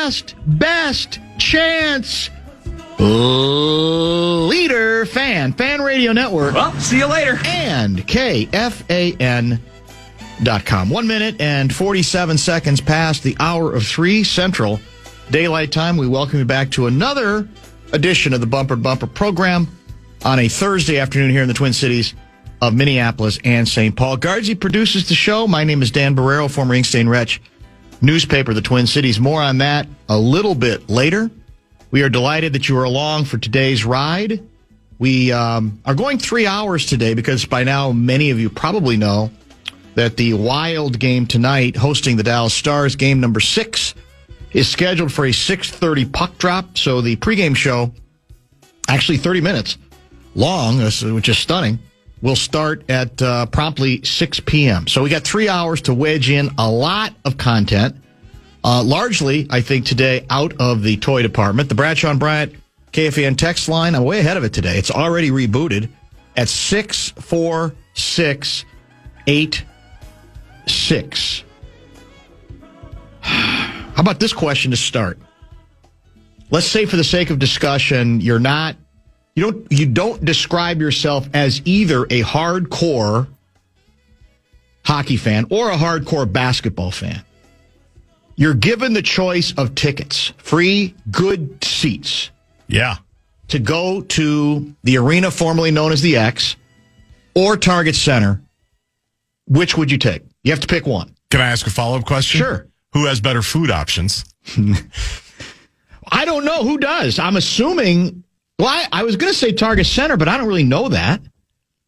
last best chance leader fan radio network. Well, see you later. And KFAN.com. 1 minute and 47 seconds past the hour of 3 Central Daylight Time. We welcome you back to another edition of the Bumper to Bumper program on a Thursday afternoon here in the Twin Cities of Minneapolis and St. Paul. Guardsy produces the show. My name is Dan Barreiro, former Ink Stain Wretch, newspaper, the Twin Cities. More on that a little bit later. We are delighted that you are along for today's ride. We are going 3 hours today because by now many of you probably know that the Wild game tonight, hosting the Dallas Stars, game number 6, is scheduled for a 6:30 puck drop. So the pregame show, actually 30 minutes long, which is stunning, will start at promptly 6 p.m. So we got 3 hours to wedge in a lot of content. Largely, I think, today out of the toy department. The Bradshaw and Bryant KFAN text line, I'm way ahead of it today. It's already rebooted at 64686. How about this question to start? Let's say, for the sake of discussion, you don't describe yourself as either a hardcore hockey fan or a hardcore basketball fan. You're given the choice of tickets, free, good seats. Yeah. To go to the arena formerly known as the X or Target Center. Which would you take? You have to pick one. Can I ask a follow-up question? Sure. Who has better food options? I don't know who does. I'm assuming, I was going to say Target Center, but I don't really know that.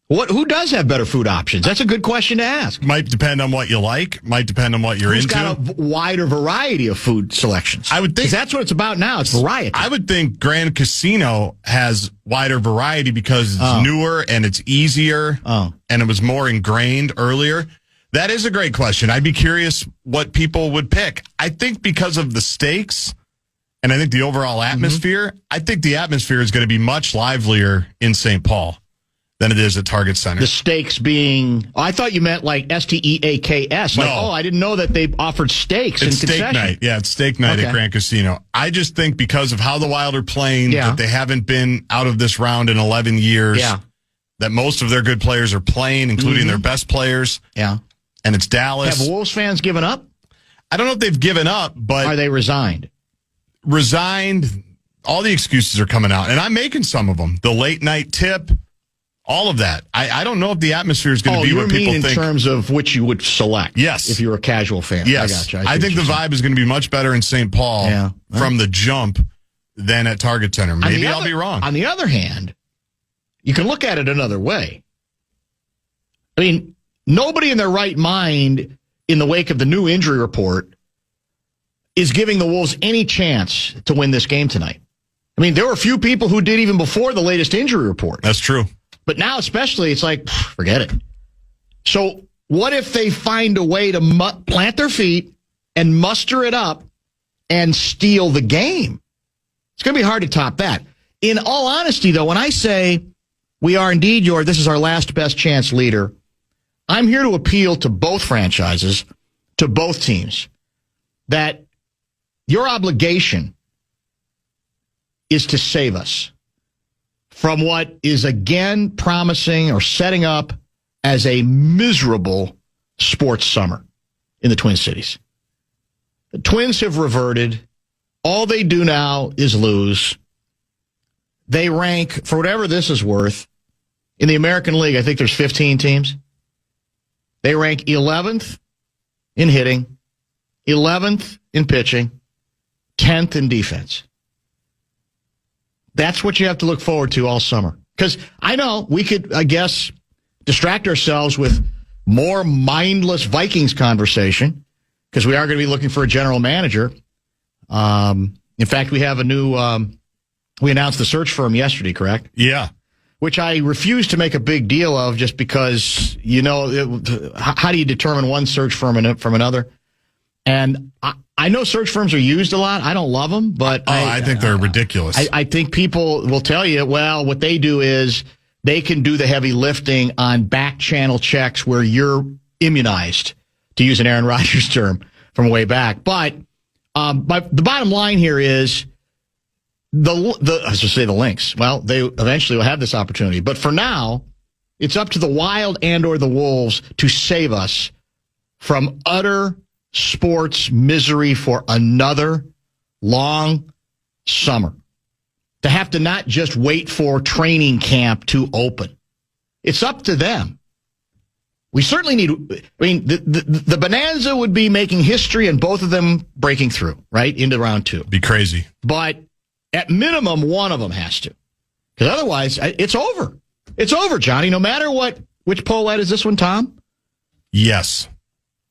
Who does have better food options? That's a good question to ask. Might depend on what you like. Might depend on what you're Who's into. Got a wider variety of food selections. I would think that's what it's about now. It's variety. I would think Grand Casino has wider variety because it's newer and it's easier. And it was more ingrained earlier. That is a great question. I'd be curious what people would pick. I think because of the stakes and I think the overall atmosphere, I think the atmosphere is going to be much livelier in St. Paul than it is at Target Center. The stakes being, I thought you meant like STEAKS. Like, no. I didn't know that they offered steaks It's and steak concession. night. Yeah, it's steak night at Grand Casino. I just think because of how the Wild are playing, that they haven't been out of this round in 11 years, that most of their good players are playing, including their best players. Yeah. And it's Dallas. Have Wolves fans given up? I don't know if they've given up, but... Are they resigned? Resigned. All the excuses are coming out, and I'm making some of them. The late night tip, all of that. I don't know if the atmosphere is going to be what people think. In terms of which you would select? Yes. If you're a casual fan. Yes. I got you. I think the vibe is going to be much better in St. Paul from the jump than at Target Center. Maybe I'll be wrong. On the other hand, you can look at it another way. I mean, nobody in their right mind in the wake of the new injury report is giving the Wolves any chance to win this game tonight. I mean, there were a few people who did even before the latest injury report. That's true. But now especially, it's like, forget it. So what if they find a way to plant their feet and muster it up and steal the game? It's going to be hard to top that. In all honesty, though, when I say we are indeed this is our last best chance leader, I'm here to appeal to both franchises, to both teams, that your obligation is to save us from what is again promising or setting up as a miserable sports summer in the Twin Cities. The Twins have reverted. All they do now is lose. They rank, for whatever this is worth, in the American League, I think there's 15 teams. They rank 11th in hitting, 11th in pitching, 10th in defense. That's what you have to look forward to all summer. Because I know we could, I guess, distract ourselves with more mindless Vikings conversation because we are going to be looking for a general manager. In fact, we have a new, we announced the search firm yesterday, correct? Yeah. Which I refuse to make a big deal of just because, how do you determine one search firm from another? And I know search firms are used a lot. I don't love them, but I think they're ridiculous. I think people will tell you, well, what they do is they can do the heavy lifting on back channel checks where you're immunized, to use an Aaron Rodgers term from way back. But But the bottom line here is I was to say the Lynx. Well, they eventually will have this opportunity. But for now, it's up to the Wild and or the Wolves to save us from utter sports misery for another long summer. To have to not just wait for training camp to open. It's up to them. We certainly need, the bonanza would be making history and both of them breaking through, right, into round 2. Be crazy. But at minimum, one of them has to. Because otherwise, it's over. It's over, Johnny, no matter what. Which Pohlad is this one, Tom? Yes.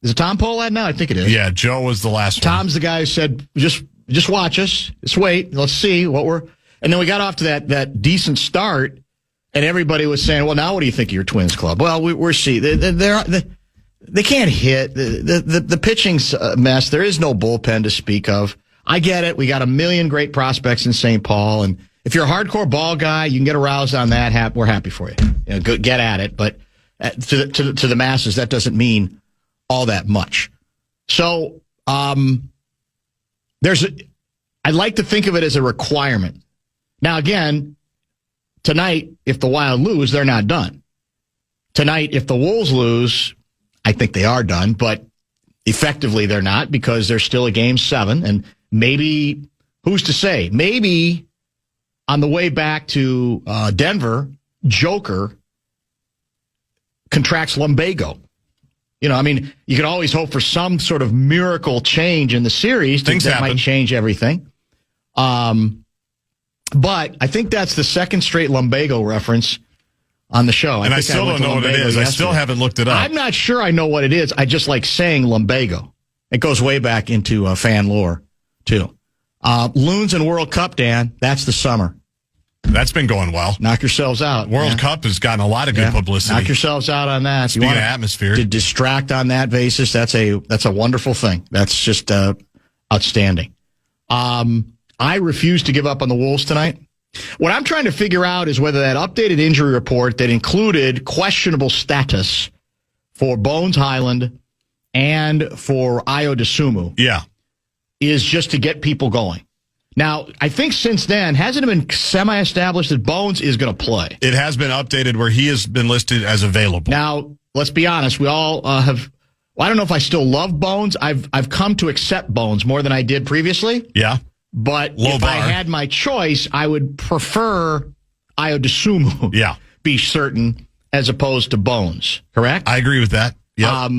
Is it Tom Pohlad now? I think it is. Yeah, Joe was the last one. Tom's the guy who said, just watch us. Just wait. Let's see what we're... And then we got off to that decent start, and everybody was saying, well, now what do you think of your Twins club? Well, we're seeing. They can't hit. The pitching's a mess. There is no bullpen to speak of. I get it. We got a million great prospects in St. Paul, and if you're a hardcore ball guy, you can get aroused on that. We're happy for you. Get at it. But to the masses, that doesn't mean all that much. So I'd like to think of it as a requirement. Now, again, tonight, if the Wild lose, they're not done. Tonight, if the Wolves lose, I think they are done, but effectively they're not because there's still a Game 7, and maybe, who's to say, maybe on the way back to Denver, Joker contracts lumbago. You can always hope for some sort of miracle change in the series. Things that happen. Might change everything. But I think that's the second straight lumbago reference on the show. And I still don't know what it is. I still haven't looked it up. I'm not sure I know what it is. I just like saying lumbago. It goes way back into fan lore, too. Loons and World Cup, Dan, that's the summer. That's been going well. Knock yourselves out. World Cup has gotten a lot of good publicity. Knock yourselves out on that. Speaking of atmosphere. To distract on that basis, that's a wonderful thing. That's just outstanding. I refuse to give up on the Wolves tonight. What I'm trying to figure out is whether that updated injury report that included questionable status for Bones Highland and for Ayo Dosunmu is just to get people going. Now, I think since then, hasn't it been semi-established that Bones is going to play? It has been updated where he has been listed as available. Now, let's be honest. We all have... Well, I don't know if I still love Bones. I've come to accept Bones more than I did previously. Yeah. But if I had my choice, I would prefer Ayo Dosunmu be certain as opposed to Bones. Correct? I agree with that. Yep.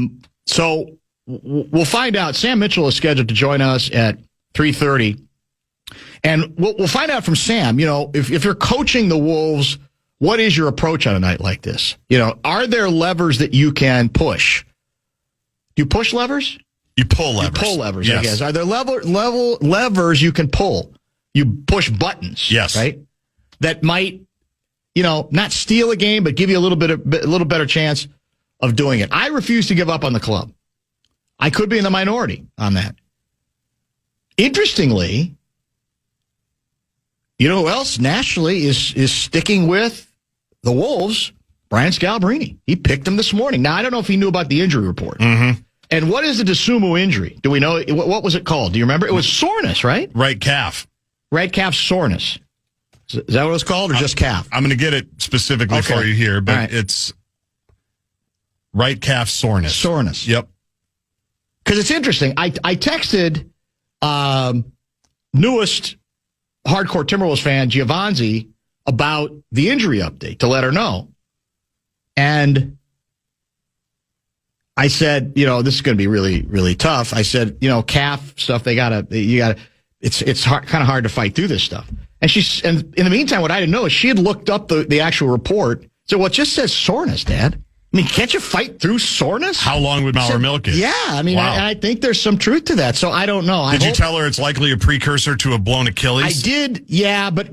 So we'll find out. Sam Mitchell is scheduled to join us at 3:30. And we'll find out from Sam, if you're coaching the Wolves, what is your approach on a night like this? Are there levers that you can push? Do you push levers? You pull levers. You pull levers, yes. I guess. Are there levers you can pull? You push buttons. Yes. Right? That might, not steal a game, but give you a little better chance of doing it. I refuse to give up on the club. I could be in the minority on that. Interestingly, you know who else nationally is sticking with the Wolves? Brian Scalabrine. He picked him this morning. Now, I don't know if he knew about the injury report. Mm-hmm. And what is the Dosunmu injury? Do we know? What was it called? Do you remember? It was soreness, right? Right calf. Right calf soreness. Is that what it was called, or just calf? I'm going to get it specifically for you here, but it's right calf soreness. Soreness. Yep. Because it's interesting. I texted newest hardcore Timberwolves fan, Giovanzi, about the injury update to let her know. And I said, this is going to be really, really tough. I said, calf stuff, it's kind of hard to fight through this stuff. And in the meantime, what I didn't know is she had looked up the actual report. So what just says soreness, Dad? I mean, can't you fight through soreness? How long would Mauer milk it? Yeah, I mean, wow. I think there's some truth to that. So I don't know. Did you tell her it's likely a precursor to a blown Achilles? I did, yeah, but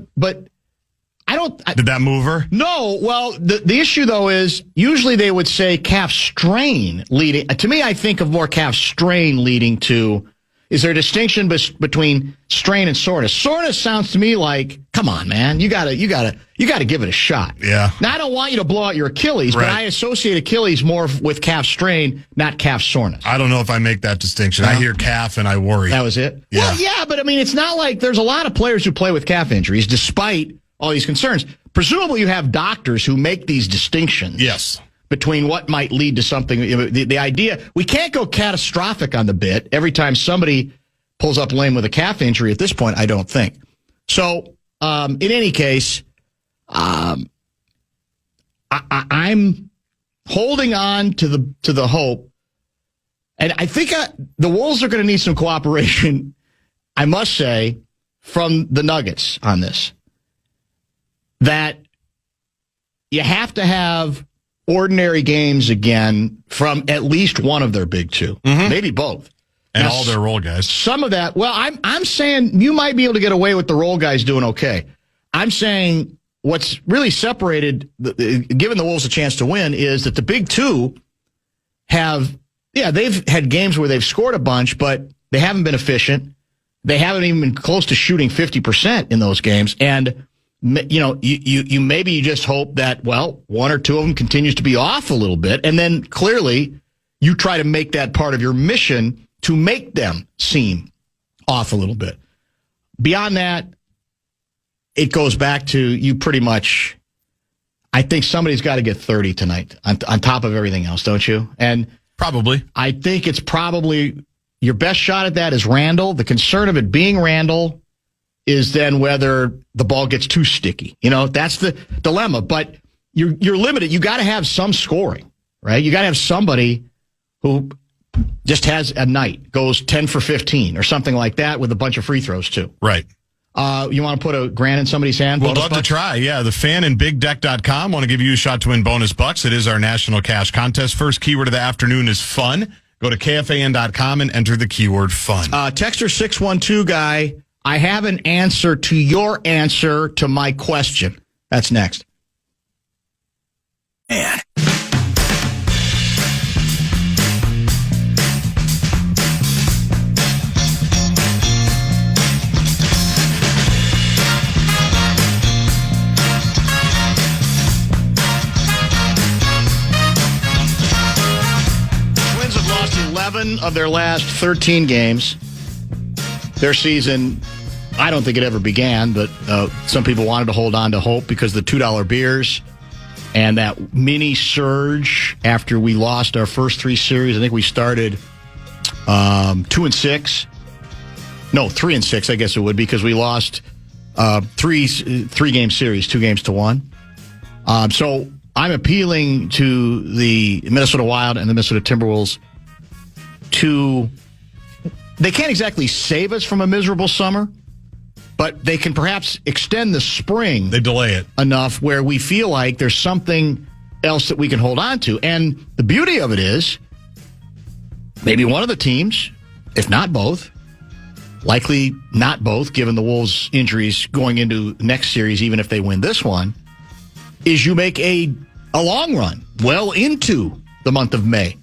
I don't. Did that move her? No. Well, the issue though is usually they would say calf strain leading. To me, I think of more calf strain leading to, Is there a distinction between strain and soreness? Soreness sounds to me like, come on, man, you gotta give it a shot. Yeah. Now, I don't want you to blow out your Achilles, but I associate Achilles more with calf strain, not calf soreness. I don't know if I make that distinction. I hear calf and I worry. That was it? Yeah. Well, yeah, but I mean, it's not like there's a lot of players who play with calf injuries despite all these concerns. Presumably you have doctors who make these distinctions. Yes. Between what might lead to something. The idea, we can't go catastrophic on the bit every time somebody pulls up lame with a calf injury at this point, I don't think. So, in any case, I'm holding on to the hope, and I think the Wolves are going to need some cooperation, I must say, from the Nuggets on this. That you have to have ordinary games again from at least one of their big two, maybe both, and now, all their role guys. Some of that. Well, I'm saying you might be able to get away with the role guys doing okay. I'm saying what's really separated, given the Wolves a chance to win, is that the big two they've had games where they've scored a bunch, but they haven't been efficient. They haven't even been close to shooting 50% in those games, and you maybe just hope that, well, one or two of them continues to be off a little bit, and then clearly you try to make that part of your mission to make them seem off a little bit. Beyond that, it goes back to you pretty much, I think somebody's got to get 30 tonight on top of everything else, don't you? And probably. I think it's probably your best shot at that is Randall. The concern of it being Randall is then whether the ball gets too sticky. That's the dilemma. But you're limited. You got to have some scoring, right? You got to have somebody who just has a night, goes 10 for 15 or something like that with a bunch of free throws too. Right. You want to put a grand in somebody's hand? We'd love to try. Yeah, the fan and bigdeck.com want to give you a shot to win bonus bucks. It is our national cash contest. First keyword of the afternoon is fun. Go to KFAN.com and enter the keyword fun. Texter 612 guy, I have an answer to your answer to my question. That's next. Man. Twins have lost 11 of their last 13 games. Their season, I don't think it ever began, but some people wanted to hold on to hope because the $2 beers and that mini surge after we lost our first three series. I think we started 2-6. No, 3-6, I guess it would, because we lost three-game series, 2-1. So I'm appealing to the Minnesota Wild and the Minnesota Timberwolves to... They can't exactly save us from a miserable summer, but they can perhaps extend the spring. They delay it enough where we feel like there's something else that we can hold on to. And the beauty of it is maybe one of the teams, if not both, likely not both, given the Wolves' injuries going into next series, even if they win this one, is you make a long run well into the month of May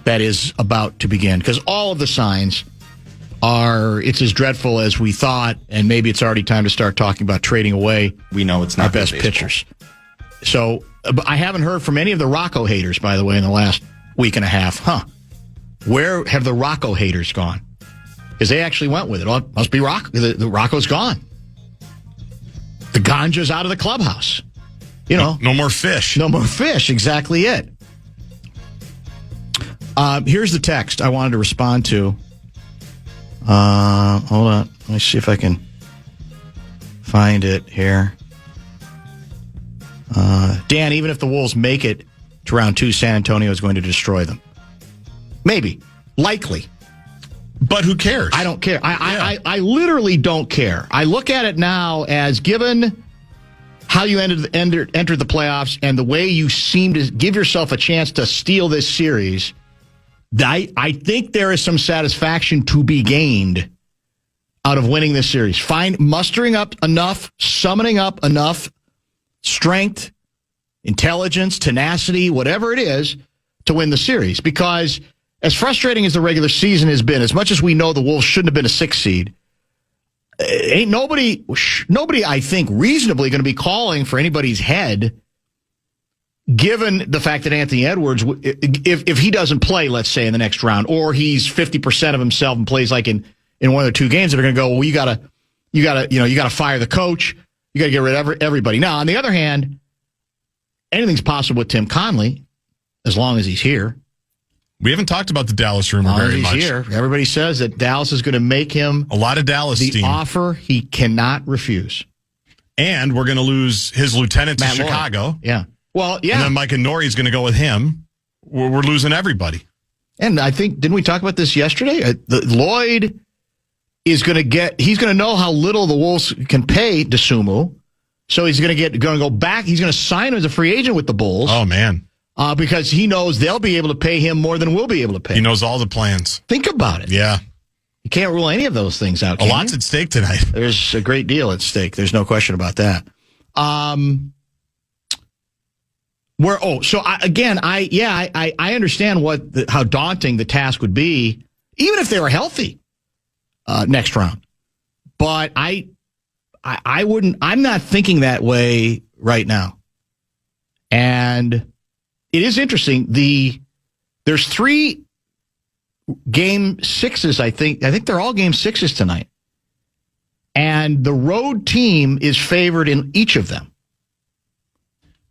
that is about to begin. Because all of the signs are it's as dreadful as we thought, and maybe it's already time to start talking about trading away. We know it's not our best pitchers. So I haven't heard from any of the Rocco haters, by the way, in the last week and a half. Where have the Rocco haters gone? Because they actually went with it. Oh, it must be Rocco. The Rocco's gone. The ganja's out of the clubhouse. No more fish. No more fish. Exactly it. Here's the text I wanted to respond to. Hold on. Let me see if I can find it here. Dan, even if the Wolves make it to round 2, San Antonio is going to destroy them. Maybe. Likely. But who cares? I don't care. I literally don't care. I look at it now as, given how you entered the playoffs and the way you seem to give yourself a chance to steal this series, I think there is some satisfaction to be gained out of winning this series. Mustering up enough, summoning up enough strength, intelligence, tenacity, whatever it is, to win the series. Because as frustrating as the regular season has been, as much as we know the Wolves shouldn't have been a 6 seed, ain't nobody, I think, reasonably going to be calling for anybody's head, given the fact that Anthony Edwards, if he doesn't play, let's say, in the next round, or he's 50% of himself and plays like in one of the 2 games, that are going to go, well, you got to fire the coach. You got to get rid of everybody. Now, on the other hand, anything's possible with Tim Conley, as long as he's here. We haven't talked about the Dallas rumor very much. Here. Everybody says that Dallas is going to make him a lot of Dallas the steam. Offer he cannot refuse. And we're going to lose his lieutenant to Chicago. Lloyd. Yeah. Well, yeah. And then Mike and Nori's going to go with him. We're losing everybody. And I think, didn't we talk about this yesterday? Lloyd is going to he's going to know how little the Wolves can pay DeSumo. So he's going to go back. He's going to sign as a free agent with the Bulls. Oh, man. Because he knows they'll be able to pay him more than we'll be able to pay. He knows all the plans. Think about it. Yeah. You can't rule any of those things out. A lot's at stake tonight. There's a great deal at stake. There's no question about that. I understand how daunting the task would be, even if they were healthy next round. But I wouldn't. I'm not thinking that way right now. And it is interesting. There's 3 game 6s. I think they're all game 6s tonight. And the road team is favored in each of them.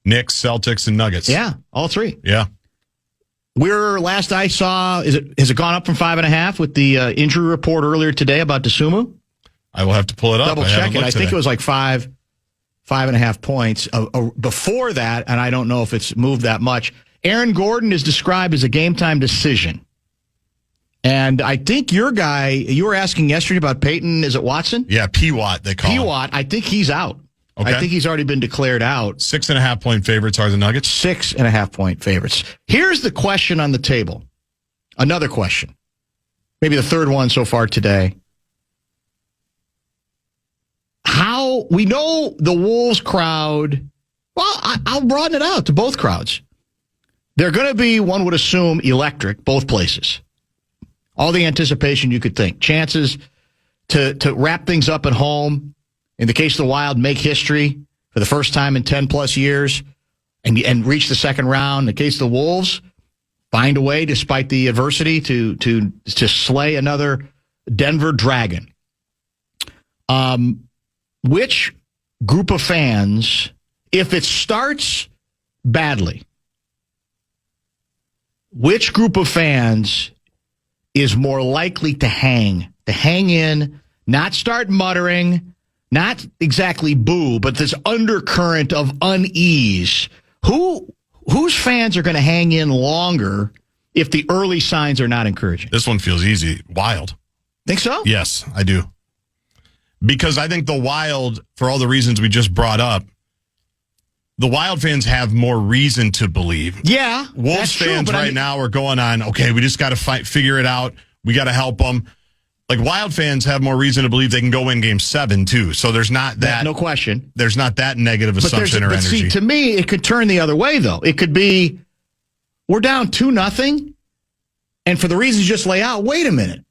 Knicks, Celtics, and Nuggets. Yeah, all 3. Yeah. Last I saw, has it gone up from 5.5 with the injury report earlier today about DeSumo? I will have to pull it up. Double check it. I think it was like 5.5 points before that, and I don't know if it's moved that much. Aaron Gordon is described as a game-time decision. And I think you were asking yesterday about Peyton, is it Watson? Yeah, P-Watt, they call him. P-Watt, I think he's out. Okay. I think he's already been declared out. 6.5 point favorites are the Nuggets. 6.5 point favorites. Here's the question on the table. Another question. Maybe the third one so far today. How we know the Wolves crowd, well, I'll broaden it out to both crowds. They're going to be, one would assume, electric, both places. All the anticipation you could think. Chances to wrap things up at home. In the case of the Wild, make history for the first time in 10-plus years and reach the second round. In the case of the Wolves, find a way, despite the adversity, to slay another Denver Dragon. Which group of fans, if it starts badly, which group of fans is more likely to hang in, not start muttering, not exactly boo, but this undercurrent of unease? Whose fans are going to hang in longer if the early signs are not encouraging? This one feels easy. Wild. Think so? Yes, I do. Because I think the Wild, for all the reasons we just brought up, the Wild fans have more reason to believe. Yeah. Wolves fans now are going on, okay, we just got to figure it out. We got to help them. Like, Wild fans have more reason to believe they can go win Game 7, too. So there's not that. No question. There's not that negative assumption or energy. See, to me, it could turn the other way, though. It could be, we're down 2-0, and for the reasons you just lay out, wait a minute.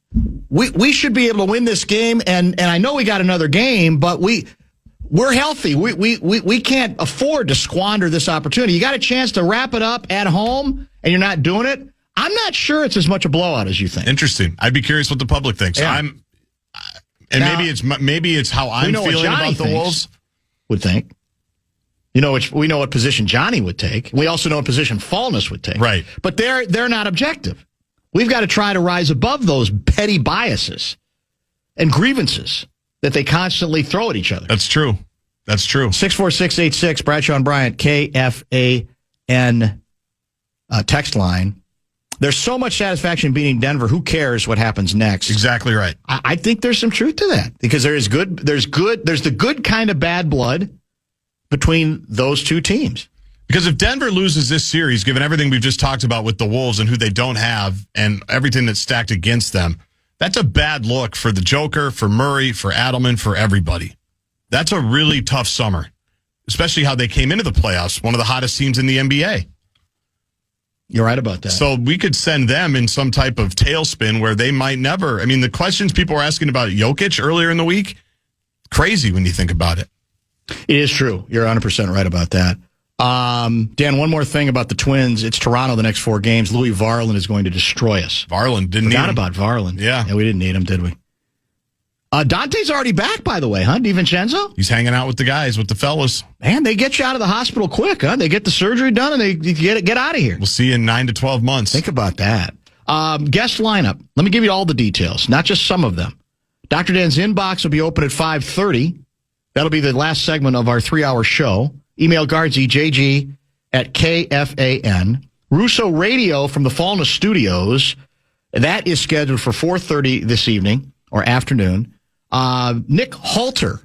We should be able to win this game, and I know we got another game, but we're healthy. We can't afford to squander this opportunity. You got a chance to wrap it up at home, and you're not doing it. I'm not sure it's as much a blowout as you think. Interesting. I'd be curious what the public thinks. Yeah. Maybe it's how I'm feeling about the Wolves. Would think. We know what position Johnny would take. We also know what position Fallness would take. Right. But they're not objective. We've got to try to rise above those petty biases and grievances that they constantly throw at each other. That's true. 64686, Bradshaw and Bryant, KFAN text line. There's so much satisfaction in beating Denver. Who cares what happens next? Exactly right. I think there's some truth to that because there's the good kind of bad blood between those two teams. Because if Denver loses this series, given everything we've just talked about with the Wolves and who they don't have and everything that's stacked against them, that's a bad look for the Joker, for Murray, for Adelman, for everybody. That's a really tough summer, especially how they came into the playoffs, one of the hottest teams in the NBA. You're right about that. So we could send them in some type of tailspin where they might never. I mean, the questions people were asking about Jokic earlier in the week, crazy when you think about it. It is true. You're 100% right about that. Dan, one more thing about the Twins. It's Toronto the next 4 games. Louis Varland is going to destroy us. Varland didn't need him. Forgot about Varland. Yeah. We didn't need him, did we? Dante's already back, by the way, huh? DiVincenzo? He's hanging out with the guys, with the fellas. Man, they get you out of the hospital quick, huh? They get the surgery done and they get out of here. We'll see you in 9 to 12 months. Think about that. Guest lineup. Let me give you all the details, not just some of them. Dr. Dan's inbox will be open at 5:30. That'll be the last segment of our 3-hour show. Email Guardsy, JG at KFAN. Russo Radio from the Fallna Studios. That is scheduled for 4:30 this evening or afternoon. Nick Halter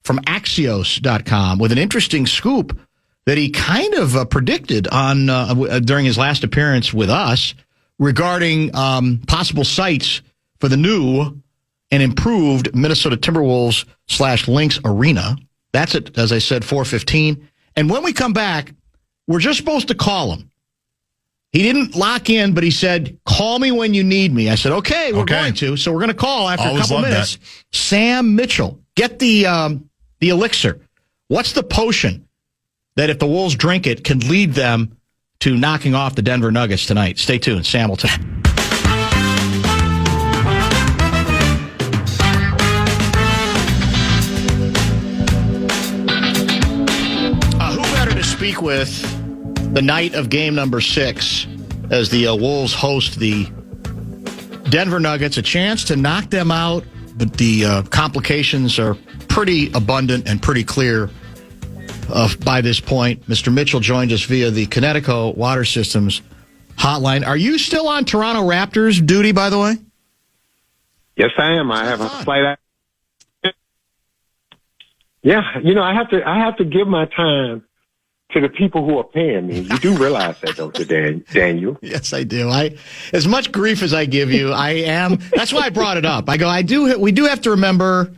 from Axios.com with an interesting scoop that he kind of predicted on during his last appearance with us regarding possible sites for the new and improved Minnesota Timberwolves /Lynx Arena. That's at, as I said, 4:15. And when we come back, we're just supposed to call him. He didn't lock in, but he said, call me when you need me. I said, okay, we're going to. So we're going to call after a couple minutes. Sam Mitchell, get the elixir. What's the potion that if the Wolves drink it can lead them to knocking off the Denver Nuggets tonight? Stay tuned. Sam will tell you. Speak with the night of game number 6 as the Wolves host the Denver Nuggets. A chance to knock them out, but the complications are pretty abundant and pretty clear by this point. Mr. Mitchell joined us via the Connecticut Water Systems hotline. Are you still on Toronto Raptors duty, by the way? Yes, I am. I have a flight out. Yeah, I have to give my time to the people who are paying me. You do realize that, don't you, Daniel? Yes, I do. As much grief as I give you, I am. That's why I brought it up. We do have to remember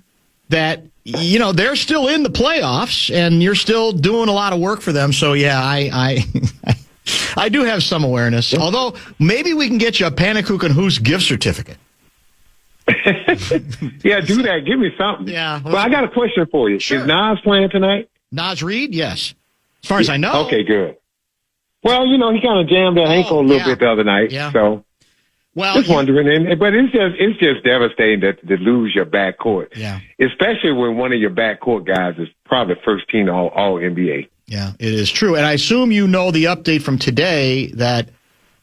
that, they're still in the playoffs and you're still doing a lot of work for them. So yeah, I do have some awareness. Yeah. Although maybe we can get you a Panakuchen Hoos gift certificate. Yeah, do that. Give me something. Yeah. Well, I got a question for you. Sure. Is Nas playing tonight? Nas Reed? Yes. As far as I know. Okay, good. Well, he kind of jammed that ankle a little bit the other night. Yeah. So, just wondering. But it's just devastating to lose your backcourt. Yeah. Especially when one of your backcourt guys is probably first team all NBA. Yeah, it is true. And I assume you know the update from today that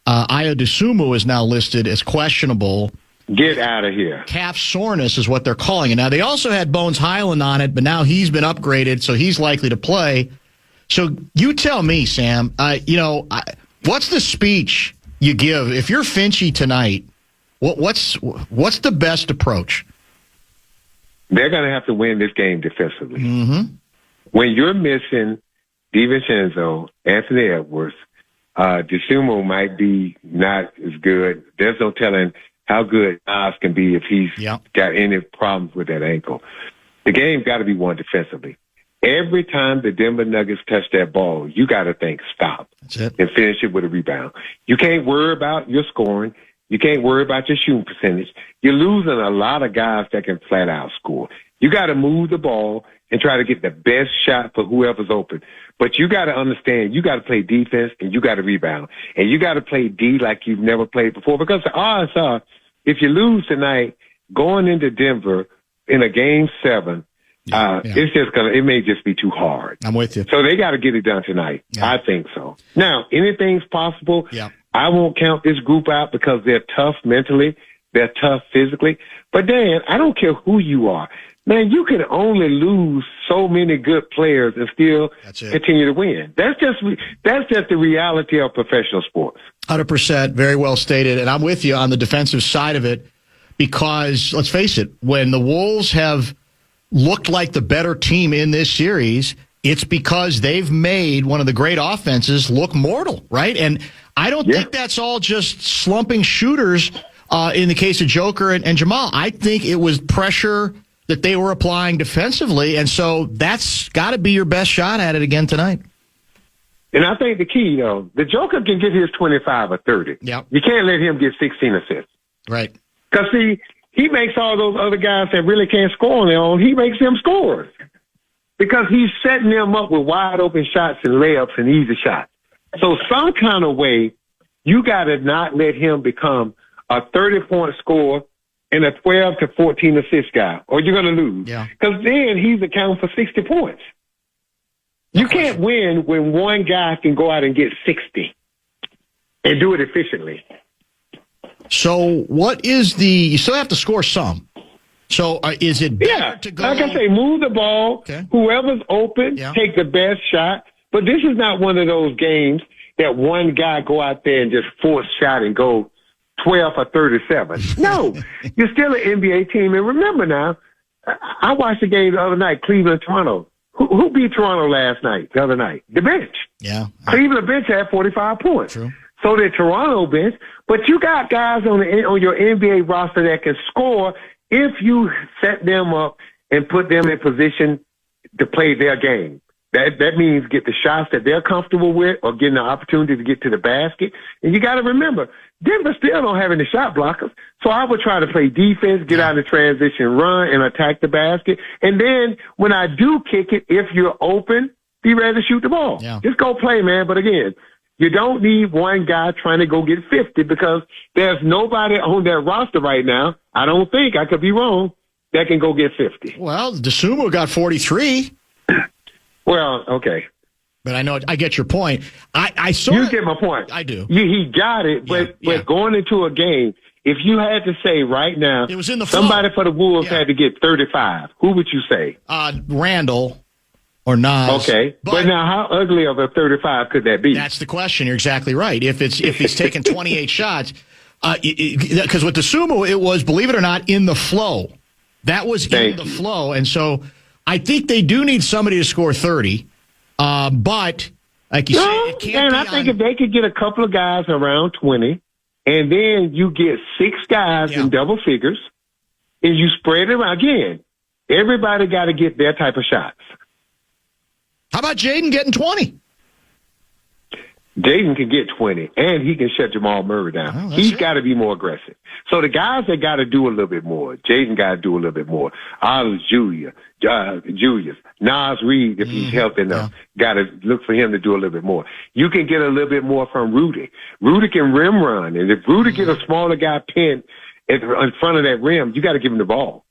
Ayo Dosunmu is now listed as questionable. Get out of here. Calf soreness is what they're calling it. Now, they also had Bones Highland on it, but now he's been upgraded, so he's likely to play. So you tell me, Sam, what's the speech you give? If you're Finchie tonight, what's the best approach? They're going to have to win this game defensively. Mm-hmm. When you're missing DiVincenzo, Anthony Edwards, Dosunmu might be not as good. There's no telling how good Nas can be if he's got any problems with that ankle. The game's got to be won defensively. Every time the Denver Nuggets touch that ball, you got to think stop. That's it. And finish it with a rebound. You can't worry about your scoring. You can't worry about your shooting percentage. You're losing a lot of guys that can flat out score. You got to move the ball and try to get the best shot for whoever's open. But you got to understand, you got to play defense and you got to rebound. And you got to play D like you've never played before, because the odds are, if you lose tonight, going into Denver in a game 7, it's just it may just be too hard. I'm with you. So they got to get it done tonight. Yeah. I think so. Now, anything's possible. Yeah. I won't count this group out because they're tough mentally. They're tough physically. But Dan, I don't care who you are. Man, you can only lose so many good players and still continue to win. That's just the reality of professional sports. 100%. Very well stated. And I'm with you on the defensive side of it because, let's face it, when the Wolves have looked like the better team in this series, it's because they've made one of the great offenses look mortal, right? And I don't think that's all just slumping shooters in the case of Joker and Jamal. I think it was pressure that they were applying defensively, and so that's got to be your best shot at it again tonight. And I think the key, though, the Joker can get his 25 or 30. Yep. You can't let him get 16 assists. Right. Because, see, he makes all those other guys that really can't score on their own, he makes them score. Because he's setting them up with wide open shots and layups and easy shots. So some kind of way, you got to not let him become a 30-point scorer and a 12 to 14 assist guy, or you're going to lose. Yeah. Because then he's accounting for 60 points. You can't win when one guy can go out and get 60 and do it efficiently. So what is you still have to score some. So is it better to go? Like I say, move the ball. Okay. Whoever's open, take the best shot. But this is not one of those games that one guy go out there and just force shot and go 12 or 37. No, you're still an NBA team. And remember now, I watched the game the other night, Cleveland-Toronto. Who beat Toronto the other night? The bench. Yeah. Cleveland bench had 45 points. True. So did Toronto bench. But you got guys on your NBA roster that can score if you set them up and put them in position to play their game. That means get the shots that they're comfortable with or getting the opportunity to get to the basket. And you got to remember, Denver still don't have any shot blockers. So I would try to play defense, get out of transition, run, and attack the basket. And then when I do kick it, if you're open, be ready to shoot the ball. Yeah. Just go play, man. But again, you don't need one guy trying to go get 50 because there's nobody on that roster right now, I don't think, I could be wrong, that can go get 50. Well, DeSumo got 43. Well, okay. But I get your point. You get my point. I do. He got it, but going into a game, if you had to say right now, it was in the somebody flow. for the Wolves had to get 35, who would you say? Randall or Nas. Okay. But now how ugly of a 35 could that be? That's the question. You're exactly right. If he's taking 28 shots, because with DeSumo, it was, believe it or not, in the flow. That was in the flow. And so I think they do need somebody to score 30. But, like you say, it can't be I think if they could get a couple of guys around 20, and then you get 6 guys in double figures, and you spread it around. Again, everybody got to get their type of shots. How about Jaden getting 20? Jaden can get 20, and he can shut Jamal Murray down. He's got to be more aggressive. So the guys that got to do a little bit more, Jaden got to do a little bit more. Julius, Nas Reed, if he's healthy enough, got to look for him to do a little bit more. You can get a little bit more from Rudy. Rudy can rim run, and if Rudy get a smaller guy pinned in front of that rim, you got to give him the ball.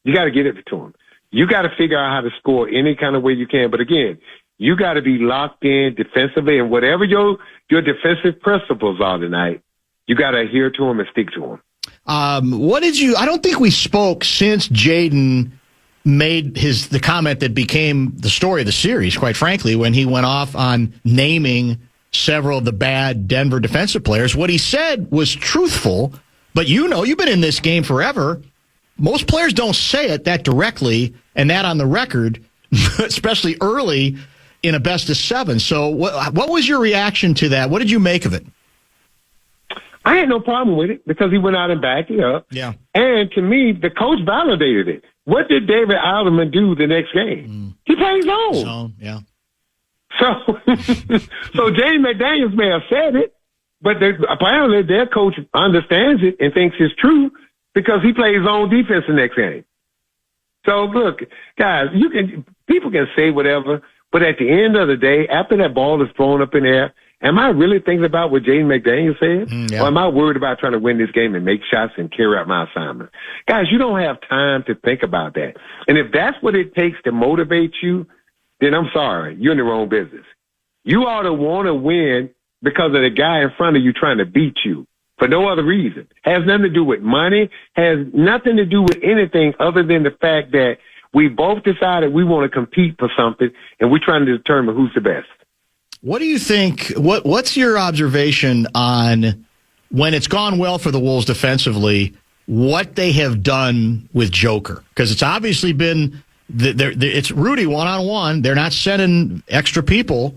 You got to get it to him. You got to figure out how to score any kind of way you can. But again, you got to be locked in defensively, and whatever your defensive principles are tonight, you got to adhere to them and stick to them. I don't think we spoke since Jaden made the comment that became the story of the series, quite frankly, when he went off on naming several of the bad Denver defensive players. What he said was truthful, but you've been in this game forever. Most players don't say it that directly and that on the record, especially early in a best of 7. So what was your reaction to that? What did you make of it? I had no problem with it because he went out and backed it up. Yeah. And to me, the coach validated it. What did David Alderman do the next game? He played zone. Yeah. So James McDaniels may have said it, but apparently their coach understands it and thinks it's true because he plays zone defense the next game. So look, guys, people can say whatever, but at the end of the day, after that ball is thrown up in the air, am I really thinking about what Jaden McDaniels said? Or am I worried about trying to win this game and make shots and carry out my assignment? Guys, you don't have time to think about that. And if that's what it takes to motivate you, then I'm sorry, you're in the wrong business. You ought to want to win because of the guy in front of you trying to beat you for no other reason. Has nothing to do with money, has nothing to do with anything other than the fact that we both decided we want to compete for something and we're trying to determine who's the best. What do you think? What's your observation on when it's gone well for the Wolves defensively, what they have done with Joker? Because it's obviously been it's Rudy one-on-one. They're not sending extra people.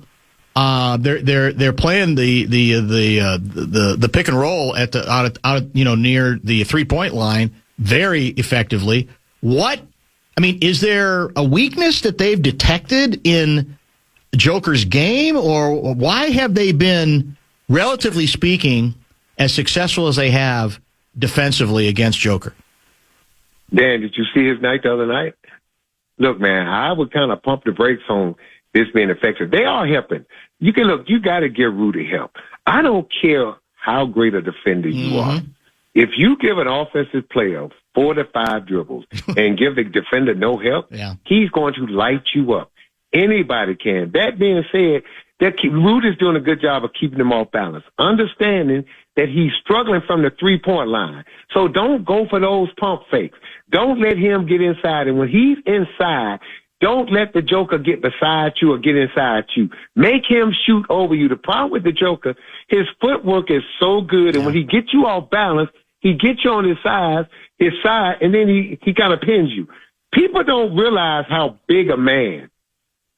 They're playing the pick and roll at the near the 3-point line very effectively. Is there a weakness that they've detected in Joker's game, or why have they been, relatively speaking, as successful as they have defensively against Joker? Dan, did you see his night the other night? Look, man, I would kind of pump the brakes on this being effective. They are helping. You got to give Rudy help. I don't care how great a defender you are. If you give an offensive player 4 to 5 dribbles and give the defender no help, he's going to light you up. Anybody can. That being said, Rudy's doing a good job of keeping them off balance, understanding that he's struggling from the 3-point line. So don't go for those pump fakes. Don't let him get inside. And when he's inside, don't let the Joker get beside you or get inside you. Make him shoot over you. The problem with the Joker, his footwork is so good, and when he gets you off balance, he gets you on his side, and then he kind of pins you. People don't realize how big a man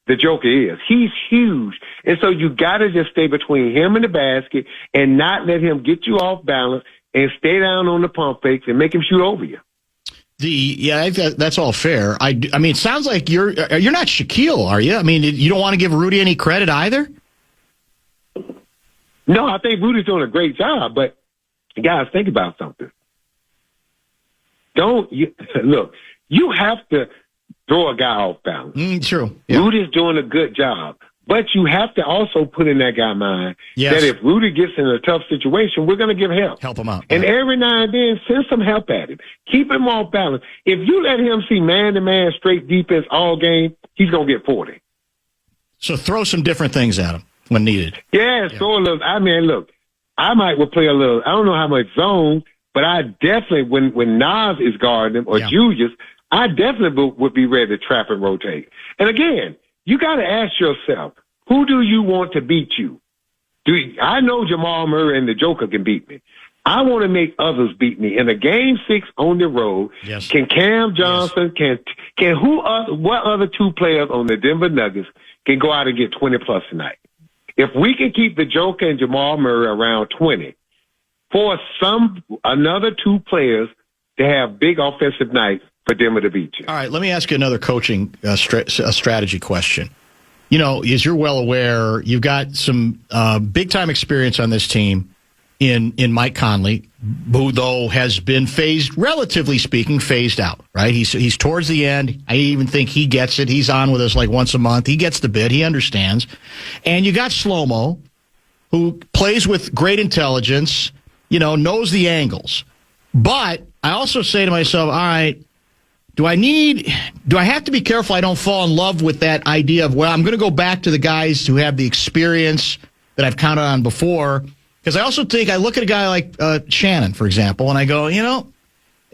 the Joker is. He's huge. And so you got to just stay between him and the basket and not let him get you off balance and stay down on the pump fakes and make him shoot over you. That's all fair. I mean, it sounds like you're not Shaquille, are you? I mean, you don't want to give Rudy any credit either? No, I think Rudy's doing a great job, but guys, think about something. Look, you have to throw a guy off balance. True. Yeah. Rudy's doing a good job. But you have to also put in that guy's mind that if Rudy gets in a tough situation, we're going to give help. Help him out. And every now and then, send some help at him. Keep him off balance. If you let him see man-to-man straight defense all game, he's going to get 40. So throw some different things at him when needed. Yeah, throw a little. I mean, look, I would play a little. I don't know how much zone, but I definitely, when Nas is guarding him or Julius, I definitely would be ready to trap and rotate. And again, you got to ask yourself, who do you want to beat you? I know Jamal Murray and the Joker can beat me. I want to make others beat me. In a game 6 on the road, can Cam Johnson, what other 2 players on the Denver Nuggets can go out and get 20 plus tonight? If we can keep the Joker and Jamal Murray around 20, for another 2 players to have big offensive nights for Denver to beat you. All right, let me ask you another coaching strategy question. You know, as you're well aware, you've got some big-time experience on this team in Mike Conley, who, though, has been relatively speaking, phased out, right? He's towards the end. I even think he gets it. He's on with us like once a month. He gets the bit. He understands. And you got Slow-Mo, who plays with great intelligence, knows the angles. But I also say to myself, all right, do I have to be careful I don't fall in love with that idea of, I'm going to go back to the guys who have the experience that I've counted on before? Because I also think I look at a guy like Shannon, for example, and I go, he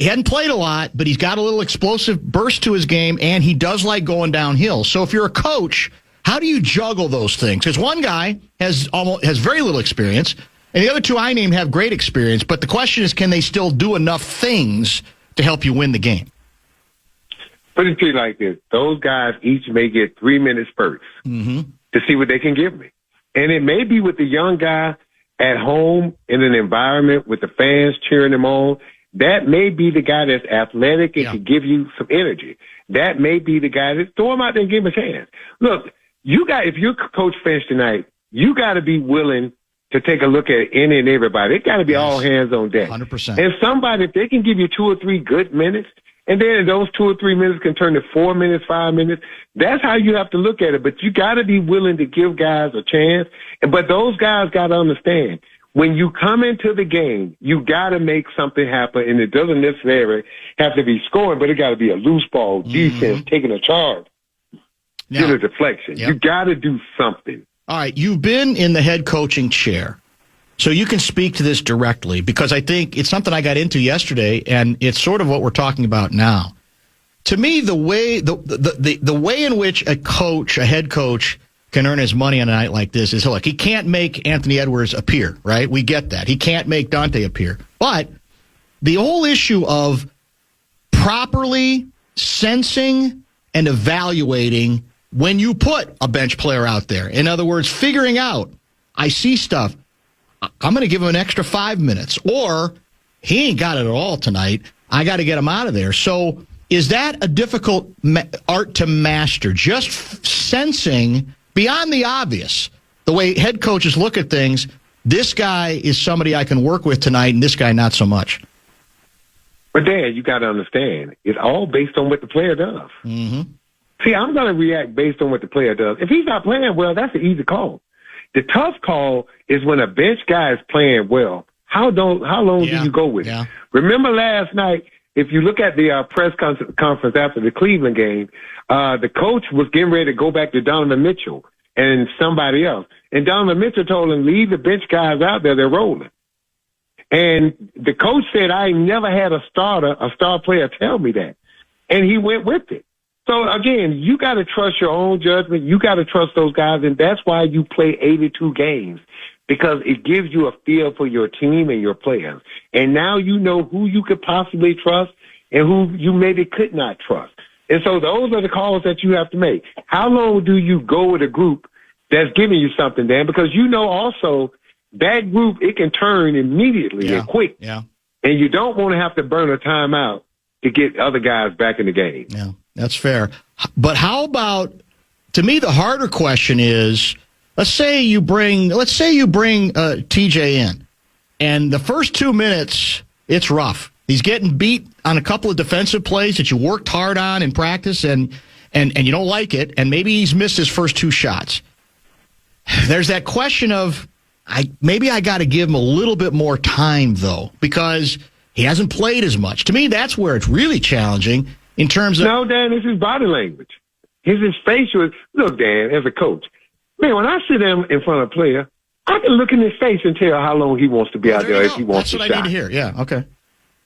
hadn't played a lot, but he's got a little explosive burst to his game, and he does like going downhill. So if you're a coach, how do you juggle those things? Because one guy has very little experience, and the other 2 I named have great experience. But the question is, can they still do enough things to help you win the game? Put it to you like this. Those guys each may get 3-minute spurts to see what they can give me. And it may be with the young guy at home in an environment with the fans cheering him on. That may be the guy that's athletic and can give you some energy. That may be the guy that throw him out there and give him a chance. Look, if you're Coach Finch tonight, you got to be willing to take a look at any and everybody. It got to be all hands on deck. 100%. And somebody, if they can give you 2 or 3 good minutes, and then those 2 or 3 minutes can turn to 4 minutes, 5 minutes. That's how you have to look at it. But you got to be willing to give guys a chance. But those guys got to understand, when you come into the game, you got to make something happen. And it doesn't necessarily have to be scoring, but it got to be a loose ball, defense, taking a charge, get a deflection. You got to do something. All right, you've been in the head coaching chair. So you can speak to this directly, because I think it's something I got into yesterday, and it's sort of what we're talking about now. To me, the way in which a head coach can earn his money on a night like this is, look, he can't make Anthony Edwards appear, right? We get that. He can't make Dante appear. But the whole issue of properly sensing and evaluating when you put a bench player out there. In other words, figuring out, I see stuff, I'm going to give him an extra 5 minutes. Or he ain't got it at all tonight. I got to get him out of there. So is that a difficult art to master? Just sensing beyond the obvious, the way head coaches look at things, this guy is somebody I can work with tonight, and this guy not so much. But, Dan, you got to understand, it's all based on what the player does. Mm-hmm. See, I'm going to react based on what the player does. If he's not playing well, that's an easy call. The tough call is when a bench guy is playing well. How long do you go with it? Remember last night, if you look at the press conference after the Cleveland game, the coach was getting ready to go back to Donovan Mitchell and somebody else. And Donovan Mitchell told him, leave the bench guys out there, they're rolling. And the coach said, I never had a star player tell me that. And he went with it. So, again, you got to trust your own judgment. You got to trust those guys, and that's why you play 82 games, because it gives you a feel for your team and your players. And now you know who you could possibly trust and who you maybe could not trust. And so those are the calls that you have to make. How long do you go with a group that's giving you something, Dan? Because you know also that group, it can turn immediately and quick. Yeah. And you don't want to have to burn a timeout to get other guys back in the game. Yeah, that's fair. But how about, to me, the harder question is, let's say you bring TJ in, and the first 2 minutes, it's rough. He's getting beat on a couple of defensive plays that you worked hard on in practice, and you don't like it, and maybe he's missed his first 2 shots. There's that question of, maybe I got to give him a little bit more time, though, because he hasn't played as much. To me, that's where it's really challenging in terms of... No, Dan, it's his body language. His facial... Look, Dan, as a coach, man, when I sit down in front of a player, I can look in his face and tell how long he wants to be out there if he wants to shot. That's what I need to hear. Yeah, okay.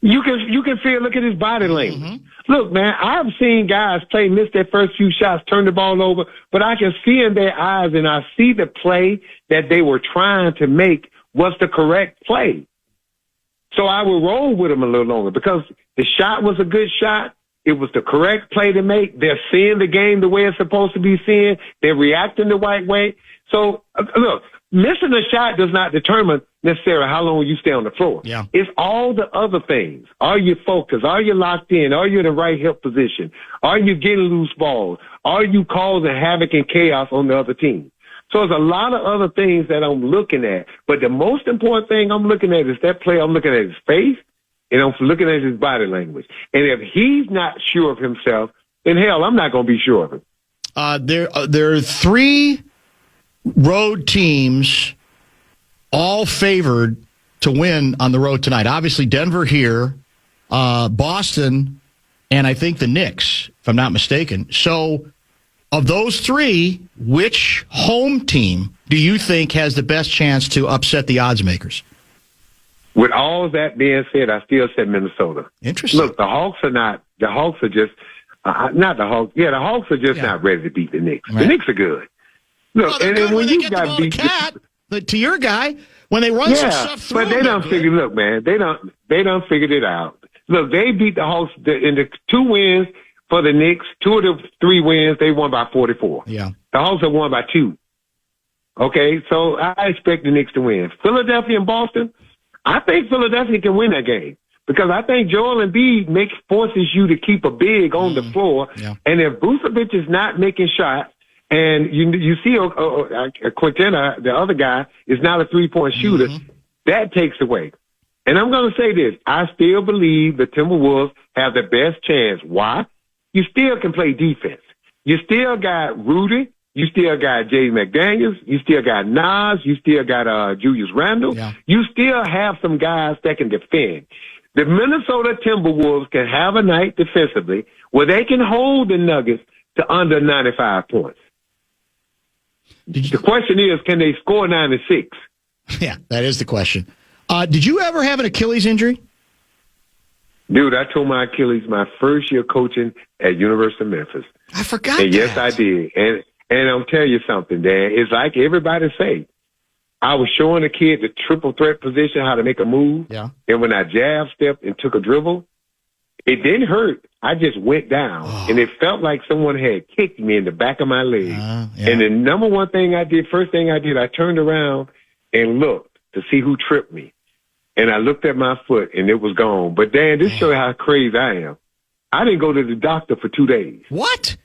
You can feel, look at his body language. Mm-hmm. Look, man, I've seen guys miss their first few shots, turn the ball over, but I can see in their eyes, and I see the play that they were trying to make was the correct play. So I will roll with them a little longer because the shot was a good shot. It was the correct play to make. They're seeing the game the way it's supposed to be seen. They're reacting the right way. So, look, missing a shot does not determine necessarily how long you stay on the floor. Yeah. It's all the other things. Are you focused? Are you locked in? Are you in the right hip position? Are you getting loose balls? Are you causing havoc and chaos on the other team? So there's a lot of other things that I'm looking at. But the most important thing I'm looking at is that play. I'm looking at his face, and I'm looking at his body language. And if he's not sure of himself, then hell, I'm not going to be sure of him. There are 3 road teams all favored to win on the road tonight. Obviously, Denver here, Boston, and I think the Knicks, if I'm not mistaken. So of those 3, which home team do you think has the best chance to upset the odds makers? With all that being said, I still said Minnesota. Interesting. Look, the Hawks are not just not ready to beat the Knicks. Right. The Knicks are good. Look, and when when you get got the ball beat, to Cat, to your guy, when they run some stuff through, but they don't figure. Look, man, they don't figured it out. Look, they beat the Hawks in the 2 wins for the Knicks. 2 of the 3 wins, they won by 44. Yeah, the Hawks have won by 2. Okay, so I expect the Knicks to win. Philadelphia and Boston, I think Philadelphia can win that game because I think Joel Embiid forces you to keep a big on the floor, and if Vucevic is not making shots. And you see Quintana, the other guy, is not a 3-point shooter. That takes away. And I'm going to say this. I still believe the Timberwolves have the best chance. Why? You still can play defense. You still got Rudy. You still got Jay McDaniels. You still got Nas. You still got Julius Randle. Yeah. You still have some guys that can defend. The Minnesota Timberwolves can have a night defensively where they can hold the Nuggets to under 95 points. The question is, can they score 96? Yeah, that is the question. Did you ever have an Achilles injury? Dude, I tore my Achilles my first year coaching at University of Memphis. I forgot and yes, I did. And I'll tell you something, Dan. It's like everybody say. I was showing the kid the triple threat position, how to make a move. Yeah. And when I jab stepped and took a dribble, it didn't hurt. I just went down, and it felt like someone had kicked me in the back of my leg. And the first thing I did, I turned around and looked to see who tripped me. And I looked at my foot, and it was gone. But, Dan, this shows how crazy I am. I didn't go to the doctor for 2 days. What?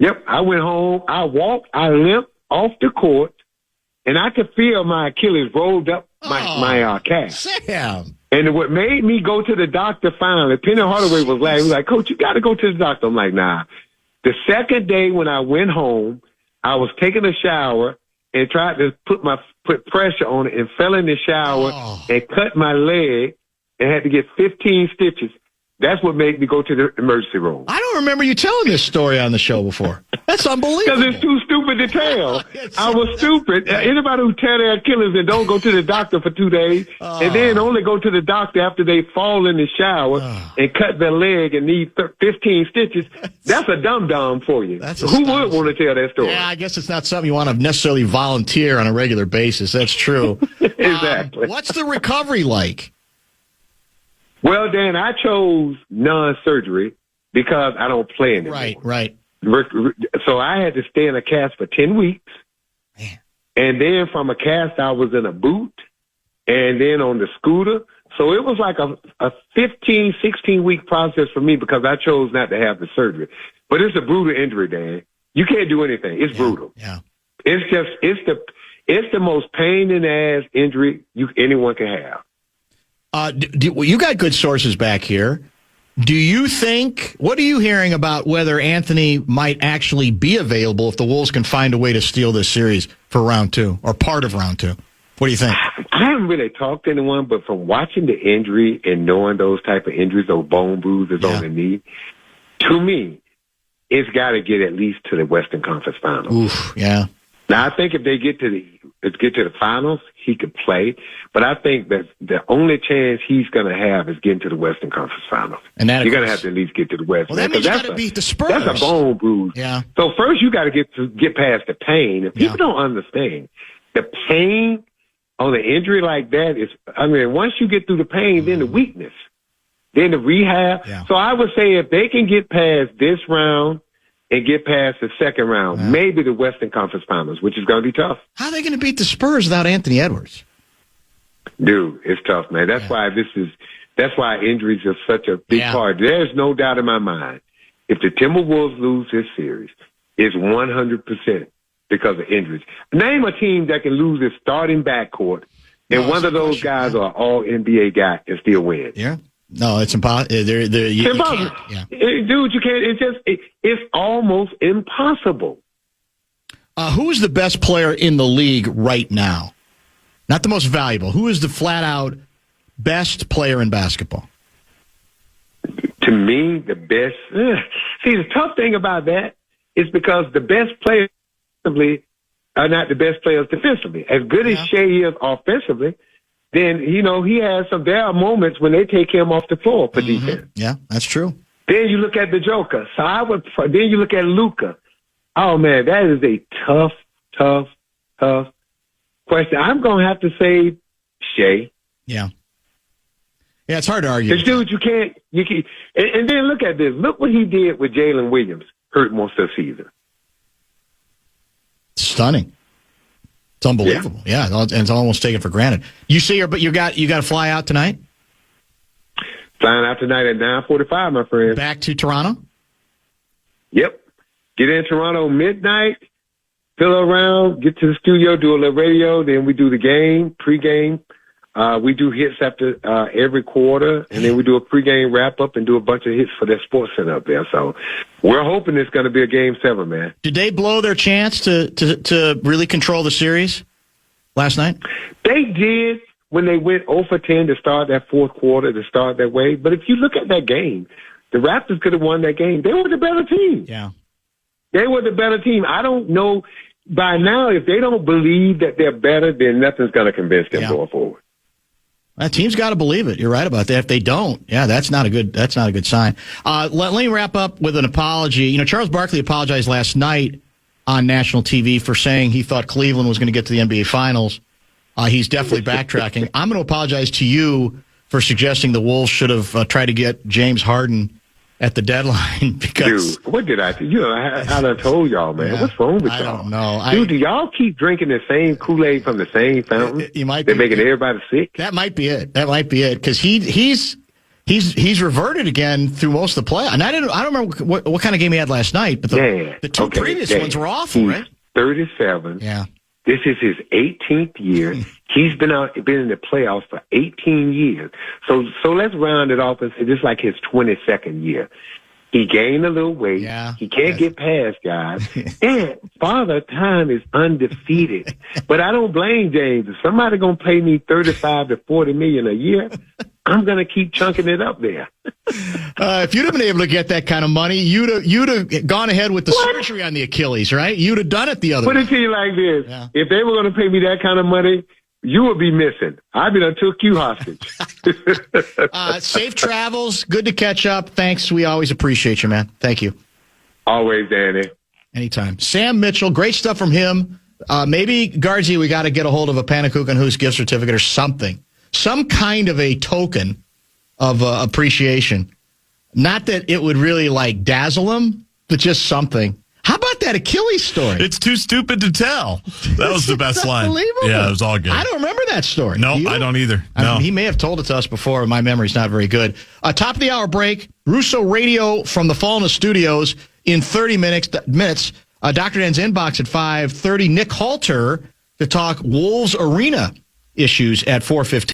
Yep, I went home. I walked. I limped off the court, and I could feel my Achilles rolled up my calf. Sam. And what made me go to the doctor finally, Penny Hardaway was laughing. He was like, Coach, you got to go to the doctor. I'm like, nah. The second day when I went home, I was taking a shower and tried to put pressure on it and fell in the shower and cut my leg and had to get 15 stitches. That's what made me go to the emergency room. I don't remember you telling this story on the show before. That's unbelievable. Because it's too stupid to tell. I was stupid. Anybody who tear their Achilles and don't go to the doctor for 2 days and then only go to the doctor after they fall in the shower and cut their leg and need 15 stitches, that's a dum-dum for you. Who would want to tell that story? Yeah, I guess it's not something you want to necessarily volunteer on a regular basis. That's true. Exactly. What's the recovery like? Well, Dan, I chose non-surgery because I don't play anymore. Right. So I had to stay in a cast for 10 weeks. Man. And then from a cast, I was in a boot and then on the scooter. So it was like a 15, 16-week process for me because I chose not to have the surgery. But it's a brutal injury, Dan. You can't do anything. It's brutal. Yeah. It's the most pain in the ass injury anyone can have. You got good sources back here. Do you think, what are you hearing about whether Anthony might actually be available if the Wolves can find a way to steal this series for round 2 or part of round 2? What do you think? I haven't really talked to anyone, but from watching the injury and knowing those type of injuries, those bone bruises on the knee, to me, it's got to get at least to the Western Conference Finals. Oof, yeah. Now, I think if they get to the finals, he could play. But I think that the only chance he's going to have is getting to the Western Conference Finals. And you're going to have to at least get to the West. Well, that means you got to beat the Spurs. That's a bone bruise. Yeah. So first, you got to get past the pain. And people don't understand the pain on an injury like that is. I mean, once you get through the pain, then the weakness, then the rehab. Yeah. So I would say if they can get past this round and get past the second round, maybe the Western Conference Finals, which is going to be tough. How are they going to beat the Spurs without Anthony Edwards? Dude, it's tough, man. That's why injuries are such a big part. There's no doubt in my mind. If the Timberwolves lose this series, it's 100% because of injuries. Name a team that can lose its starting backcourt, and one of those guys are all NBA guy and still win. Yeah. No, it's impossible. It's impossible. Dude, you can't. It's almost impossible. Who's the best player in the league right now? Not the most valuable. Who is the flat-out best player in basketball? To me, the best. See, the tough thing about that is because the best players defensively are not the best players defensively. As good as Shea is offensively, then, he has there are moments when they take him off the floor for defense. Yeah, that's true. Then you look at the Joker. Then you look at Luka. Oh, man, that is a tough question. I'm going to have to say Shea. Yeah. Yeah, it's hard to argue. Because, dude, you can't. And then look at this. Look what he did with Jalen Williams, hurt most of the season. Stunning. It's unbelievable. Yeah, and it's almost taken for granted. You see, but you got to fly out tonight? Flying out tonight at 9:45, my friend. Back to Toronto? Yep. Get in Toronto midnight, fill around, get to the studio, do a little radio, then we do the game, pregame. We do hits after every quarter, and then we do a pregame wrap-up and do a bunch of hits for their sports center up there. So we're hoping it's going to be a Game 7, man. Did they blow their chance to really control the series last night? They did when they went 0 for 10 to start that fourth quarter, to start that way. But if you look at that game, the Raptors could have won that game. They were the better team. Yeah. They were the better team. I don't know. By now, if they don't believe that they're better, then nothing's going to convince them going forward. That team's got to believe it. You're right about that. If they don't, that's not a good sign. Let me wrap up with an apology. Charles Barkley apologized last night on national TV for saying he thought Cleveland was going to get to the NBA Finals. He's definitely backtracking. I'm going to apologize to you for suggesting the Wolves should have tried to get James Harden at the deadline because... Dude, what did I do? I done told y'all, man. What's wrong with y'all? I don't know. Dude, do y'all keep drinking the same Kool-Aid from the same fountain? You might They're making everybody sick? That might be it. Because he's he's reverted again through most of the play. And I don't remember what kind of game he had last night, but the two previous ones were awful, right? 37. Yeah. This is his 18th year. He's been in the playoffs for 18 years. So let's round it off and say this is like his 22nd year. He gained a little weight. Yeah. He can't get past guys. And Father Time is undefeated. But I don't blame James. If somebody going to pay me $35 to $40 million a year, I'm going to keep chunking it up there. If you'd have been able to get that kind of money, you'd have gone ahead with the surgery on the Achilles, right? You'd have done it the other way. Put it to you like this. Yeah. If they were going to pay me that kind of money, you would be missing. I'd be done took you hostage. Safe travels. Good to catch up. Thanks. We always appreciate you, man. Thank you. Always, Danny. Anytime. Sam Mitchell, great stuff from him. Maybe, Guardsy, we got to get a hold of a Panakuchen Hoos gift certificate or something. Some kind of a token of appreciation. Not that it would really, dazzle him, but just something. How about that Achilles story? It's too stupid to tell. That was the best line. Unbelievable. Yeah, it was all good. I don't remember that story. No, I don't either. No. He may have told it to us before. My memory's not very good. Top of the hour break. Russo Radio from the Fallna Studios in 30 minutes. Dr. Dan's inbox at 5:30. Nick Halter to talk Wolves Arena issues at 4:15.